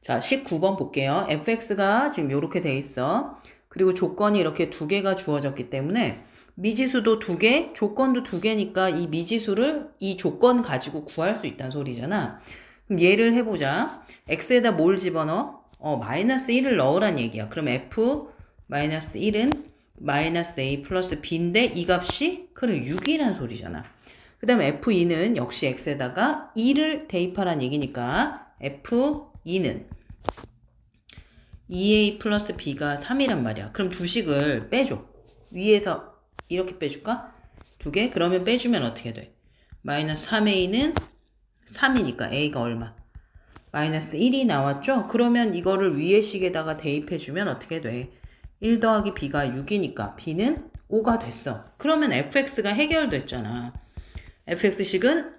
자, 19번 볼게요. fx가 지금 이렇게 돼 있어. 그리고 조건이 이렇게 두 개가 주어졌기 때문에 미지수도 두 개, 조건도 두 개니까 이 미지수를 이 조건 가지고 구할 수 있다는 소리잖아. 그럼 얘를 해보자. x에다 뭘 집어넣어? 마이너스 1을 넣으란 얘기야. 그럼 f 마이너스 1은 마이너스 a 플러스 b인데 이 값이 그래 6이란 소리잖아. 그 다음에 f2는 역시 x에다가 2를 대입하란 얘기니까 f2는 2a 플러스 b가 3이란 말이야. 그럼 두 식을 빼줘. 위에서 이렇게 빼줄까? 두 개? 그러면 빼주면 어떻게 돼? 마이너스 3a는 3이니까 a가 얼마? 마이너스 1이 나왔죠? 그러면 이거를 위에 식에다가 대입해주면 어떻게 돼? 1 더하기 b가 6이니까 b는 5가 됐어. 그러면 fx가 해결됐잖아. fx식은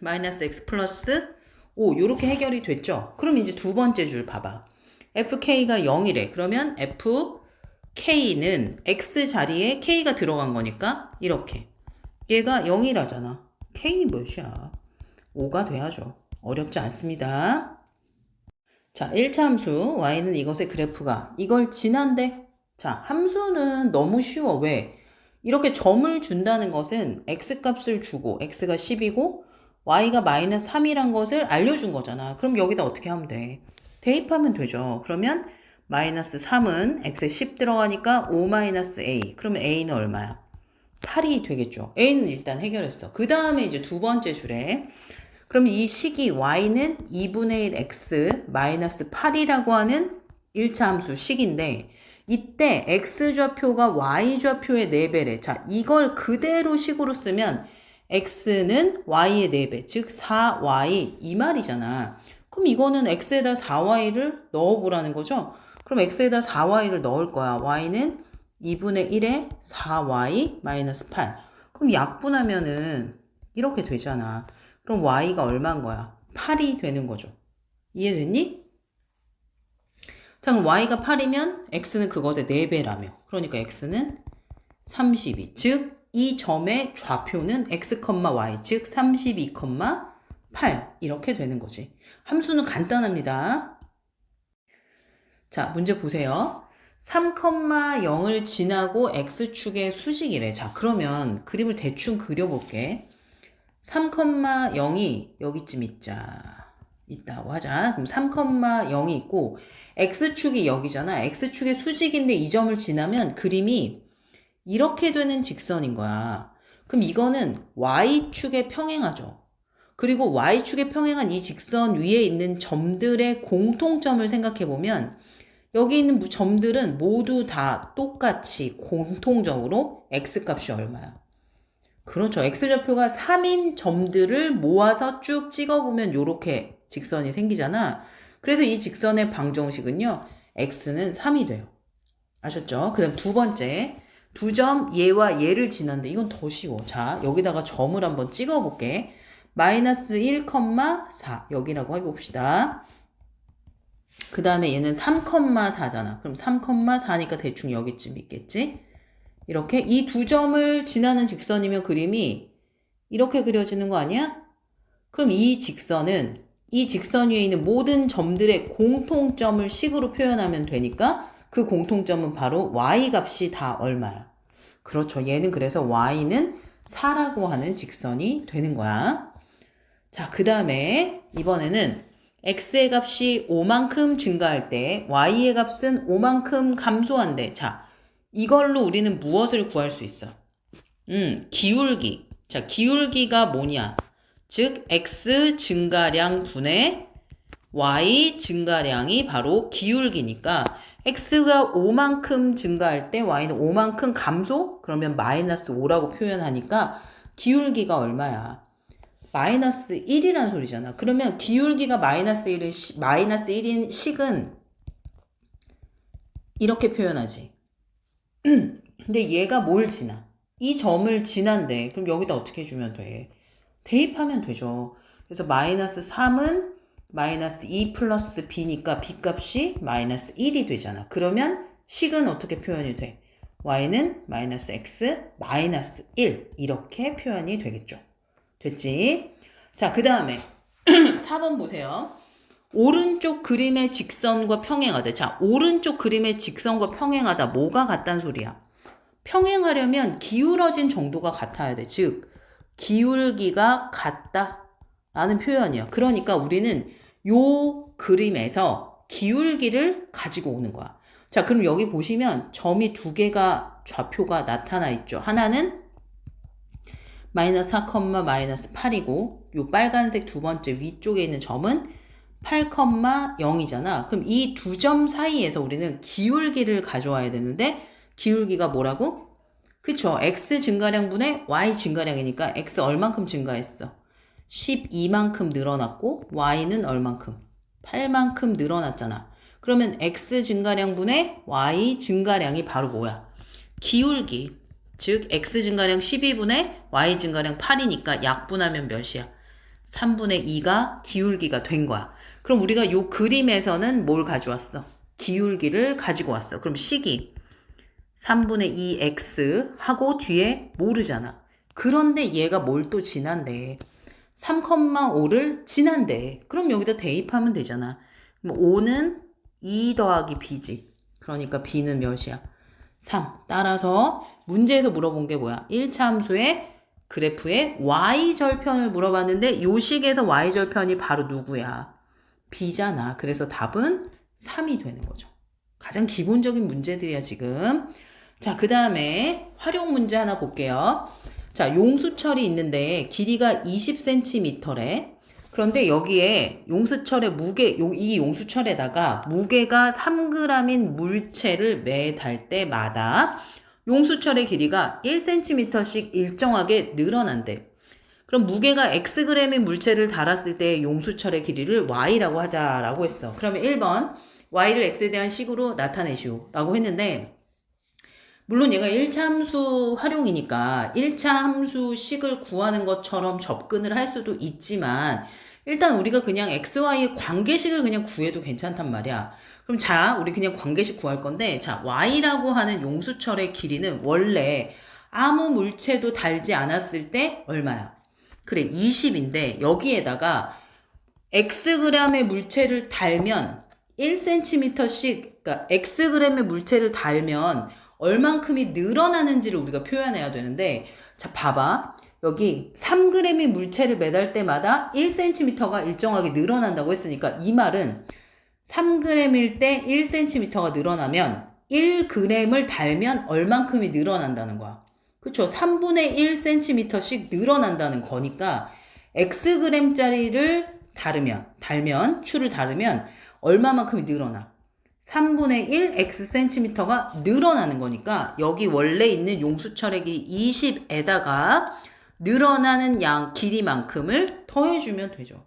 마이너스 x 플러스 5 이렇게 해결이 됐죠. 그럼 이제 두 번째 줄 봐봐. fk가 0이래. 그러면 fk는 x 자리에 k가 들어간 거니까 이렇게 얘가 0이라잖아. k 몇이야? 5가 돼야죠. 어렵지 않습니다. 자, 1차 함수 y는 이것의 그래프가 이걸 지난데 자, 함수는 너무 쉬워. 왜? 이렇게 점을 준다는 것은 x값을 주고 x가 10이고 y가 마이너스 3이란 것을 알려준 거잖아. 그럼 여기다 어떻게 하면 돼? 대입하면 되죠. 그러면 마이너스 3은 x에 10 들어가니까 5 마이너스 a. 그러면 a는 얼마야? 8이 되겠죠. a는 일단 해결했어. 그 다음에 이제 두 번째 줄에 그럼 이 식이 y는 2분의 1 x 마이너스 8이라고 하는 1차 함수 식인데 이때 x좌표가 y좌표의 4배래. 자, 이걸 그대로 식으로 쓰면 x는 y의 4배, 즉 4y 이 말이잖아. 그럼 이거는 x에다 4y를 넣어보라는 거죠. 그럼 x에다 4y를 넣을 거야. y는 2분의 1에 4y 마이너스 8. 그럼 약분하면은 이렇게 되잖아. 그럼 y가 얼마인 거야? 8이 되는 거죠. 이해됐니? 자, 그럼 y가 8이면 x는 그것의 4배라며. 그러니까 x는 32. 즉, 이 점의 좌표는 x, y, 즉 32, 8 이렇게 되는 거지. 함수는 간단합니다. 자, 문제 보세요. 3,0을 지나고 x축의 수직이래. 자, 그러면 그림을 대충 그려볼게. 3,0이 여기쯤 있다고 하자. 그럼 3,0이 있고 x축이 여기잖아. x축의 수직인데 이 점을 지나면 그림이 이렇게 되는 직선인 거야. 그럼 이거는 y축에 평행하죠. 그리고 y축에 평행한 이 직선 위에 있는 점들의 공통점을 생각해보면 여기 있는 점들은 모두 다 똑같이 공통적으로 x값이 얼마야? 그렇죠. x좌표가 3인 점들을 모아서 쭉 찍어보면 이렇게 직선이 생기잖아. 그래서 이 직선의 방정식은요. x는 3이 돼요. 아셨죠? 그 다음 두 번째. 두 점 얘와 얘를 지난데 이건 더 쉬워. 자, 여기다가 점을 한번 찍어볼게. 마이너스 1,4 여기라고 해봅시다. 그 다음에 얘는 3,4잖아. 그럼 3,4니까 대충 여기쯤 있겠지? 이렇게 이 두 점을 지나는 직선이면 그림이 이렇게 그려지는 거 아니야? 그럼 이 직선은 이 직선 위에 있는 모든 점들의 공통점을 식으로 표현하면 되니까 그 공통점은 바로 y 값이 다 얼마야? 그렇죠. 얘는 그래서 y는 4라고 하는 직선이 되는 거야. 자, 그 다음에 이번에는 x의 값이 5만큼 증가할 때 y의 값은 5만큼 감소한대. 자, 이걸로 우리는 무엇을 구할 수 있어? 기울기. 자, 기울기가 뭐냐? 즉, x 증가량 분의 y 증가량이 바로 기울기니까 x가 5만큼 증가할 때 y는 5만큼 감소? 그러면 마이너스 5라고 표현하니까 기울기가 얼마야? 마이너스 1이란 소리잖아. 그러면 기울기가 마이너스 1인 식은 이렇게 표현하지. 근데 얘가 뭘 지나? 이 점을 지난데 그럼 여기다 어떻게 해주면 돼? 대입하면 되죠. 그래서 마이너스 3은 마이너스 2 플러스 b니까 b 값이 마이너스 1이 되잖아. 그러면 식은 어떻게 표현이 돼? y는 마이너스 x 마이너스 1 이렇게 표현이 되겠죠. 됐지? 자, 그 다음에 4번 보세요. 오른쪽 그림의 직선과 평행하다. 자, 오른쪽 그림의 직선과 평행하다. 뭐가 같단 소리야? 평행하려면 기울어진 정도가 같아야 돼. 즉, 기울기가 같다. 라는 표현이야. 그러니까 우리는 요 그림에서 기울기를 가지고 오는 거야. 자, 그럼 여기 보시면 점이 두 개가 좌표가 나타나 있죠. 하나는 마이너스 4, 마이너스 8이고 요 빨간색 두 번째 위쪽에 있는 점은 8, 0이잖아. 그럼 이 두 점 사이에서 우리는 기울기를 가져와야 되는데 기울기가 뭐라고? 그쵸. x 증가량분의 y 증가량이니까 x 얼만큼 증가했어? 12만큼 늘어났고 y는 얼만큼? 8만큼 늘어났잖아. 그러면 x 증가량분의 y 증가량이 바로 뭐야? 기울기. 즉 x 증가량 12분의 y 증가량 8이니까 약분하면 몇이야? 3분의 2가 기울기가 된 거야. 그럼 우리가 요 그림에서는 뭘 가져왔어? 기울기를 가지고 왔어. 그럼 식이 3분의 2x 하고 뒤에 모르잖아. 그런데 얘가 뭘 또 지난대? 3,5를 지난대. 그럼 여기다 대입하면 되잖아. 그럼 5는 2 더하기 b지. 그러니까 b는 몇이야? 3. 따라서 문제에서 물어본 게 뭐야? 1차 함수의 그래프의 y절편을 물어봤는데 요 식에서 y절편이 바로 누구야? b잖아. 그래서 답은 3이 되는 거죠. 가장 기본적인 문제들이야 지금. 자, 그 다음에 활용 문제 하나 볼게요. 자, 용수철이 있는데 길이가 20cm래. 그런데 여기에 용수철의 무게, 이 용수철에다가 무게가 3g인 물체를 매달 때마다 용수철의 길이가 1cm씩 일정하게 늘어난대. 그럼 무게가 xg인 물체를 달았을 때 용수철의 길이를 y라고 하자라고 했어. 그러면 1번 y를 x에 대한 식으로 나타내시오 라고 했는데 물론 얘가 1차 함수 활용이니까 1차 함수 식을 구하는 것처럼 접근을 할 수도 있지만 일단 우리가 그냥 xy의 관계식을 그냥 구해도 괜찮단 말이야. 그럼 자, 우리 그냥 관계식 구할 건데 자, y라고 하는 용수철의 길이는 원래 아무 물체도 달지 않았을 때 얼마야? 그래, 20인데 여기에다가 xg의 물체를 달면 1cm씩, 그러니까 xg의 물체를 달면 얼만큼이 늘어나는지를 우리가 표현해야 되는데 자, 봐봐. 여기 3g의 물체를 매달 때마다 1cm가 일정하게 늘어난다고 했으니까 이 말은 3g일 때 1cm가 늘어나면 1g을 달면 얼만큼이 늘어난다는 거야. 그쵸? 3분의 1cm씩 늘어난다는 거니까 xg짜리를 달면, 추를 다르면 얼마만큼이 늘어나? 3분의 1 xcm가 늘어나는 거니까 여기 원래 있는 용수철의 길이 20에다가 늘어나는 양 길이만큼을 더해주면 되죠.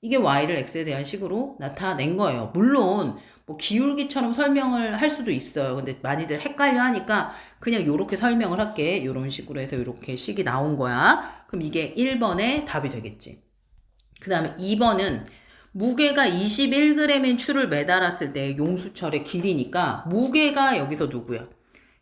이게 y를 x에 대한 식으로 나타낸 거예요. 물론 뭐 기울기처럼 설명을 할 수도 있어요. 근데 많이들 헷갈려 하니까 그냥 요렇게 설명을 할게. 요런 식으로 해서 요렇게 식이 나온 거야. 그럼 이게 1번의 답이 되겠지. 그 다음에 2번은 무게가 21g인 추를 매달았을 때 용수철의 길이니까 무게가 여기서 누구야?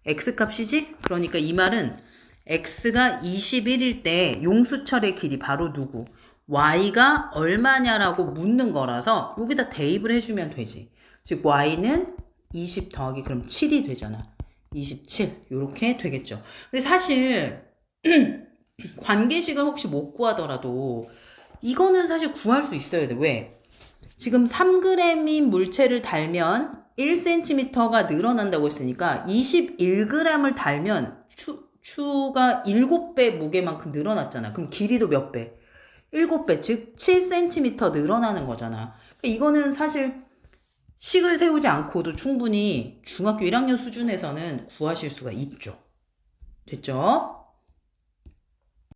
x값이지? 그러니까 이 말은 x가 21일 때 용수철의 길이 바로 누구? y가 얼마냐라고 묻는 거라서 여기다 대입을 해주면 되지. 즉 y는 20 더하기 그럼 7이 되잖아. 27 이렇게 되겠죠. 근데 사실 관계식을 혹시 못 구하더라도 이거는 사실 구할 수 있어야 돼. 왜? 지금 3g인 물체를 달면 1cm가 늘어난다고 했으니까 21g을 달면 추가 7배 무게만큼 늘어났잖아. 그럼 길이도 몇 배? 7배, 즉 7cm 늘어나는 거잖아. 이거는 사실 식을 세우지 않고도 충분히 중학교 1학년 수준에서는 구하실 수가 있죠. 됐죠?